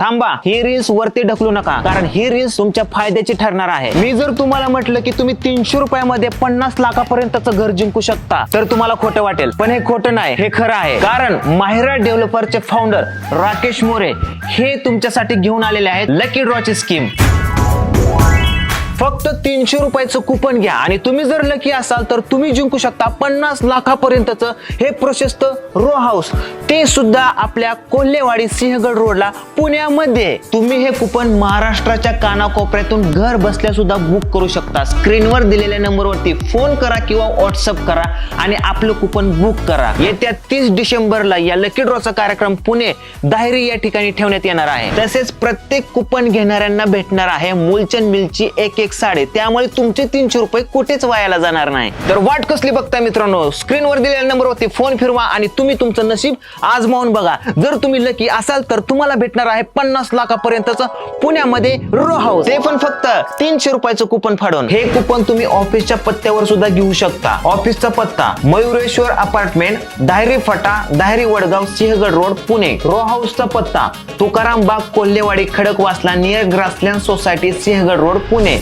थांबा, ही रील्स वरती ढकलू नका, कारण ही रील्स तुमच्या फायद्याची ठरणार आहे. मी जर तुम्हाला म्हटलं की तुम्ही 300 रुपयामध्ये 50 लाखापर्यंतचं घर जिंकू शकता, तर तुम्हाला खोटं वाटेल, पण हे खोटं नाही, हे खरं आहे. कारण माहिरा डेव्हलपरचे फाउंडर राकेश मोरे हे तुमच्यासाठी घेऊन आलेले आहेत लकी ड्रॉची स्कीम. फक्त 300 रुपयाचं कुपन घ्या आणि तुम्ही जर लकी असाल तर तुम्ही जिंकू शकता 50 लाखापर्यंतचं हे प्रशस्त रो हाऊस, ते सुद्धा आपल्या कोल्हेवाडी सिंहगड रोडला पुण्यामध्ये. तुम्ही हे कुपन महाराष्ट्राच्या कानाकोपऱ्यातून घर बसल्या सुद्धा बुक करू शकता. स्क्रीनवर दिलेल्या नंबरवरती फोन करा किंवा व्हॉट्सअप करा आणि आपलं कुपन बुक करा. येत्या 30 डिसेंबरला या लकी ड्रॉचा कार्यक्रम पुणे दाहेरी या ठिकाणी ठेवण्यात येणार आहे. तसेच प्रत्येक कुपन घेणाऱ्यांना भेटणार आहे मूलचंद मिलची एक साडी, त्यामुळे तुमचे 300 रुपये कुठेच वायाला जाणार नाही. तर वाट कसली बघताय मित्रांनो, स्क्रीनवर दिलेल्या नंबरवरती फोन फिरवा आणि तुम्ही तुमचं नशीब आजमावून बघा. जर तुम्ही लकी असाल तर तुम्हाला भेटणार आहे 50 लाखापर्यंतचं पुण्यामध्ये रो हाऊस, ते पण फक्त 300 रुपयाचं कुपन फाडून. हे कुपन तुम्ही ऑफिसच्या पत्त्यावर सुद्धा घेऊ शकता. ऑफिसचा पत्ता मयुरेश्वर अपार्टमेंट, दाहेरी फटा, दाहेरी वडगाव, सिंहगड रोड, पुणे. रो हाऊसचा पत्ता तुकाराम बाग, Kolhewadi, Khadakwasla, near grassland society, Sinhagad road, Pune.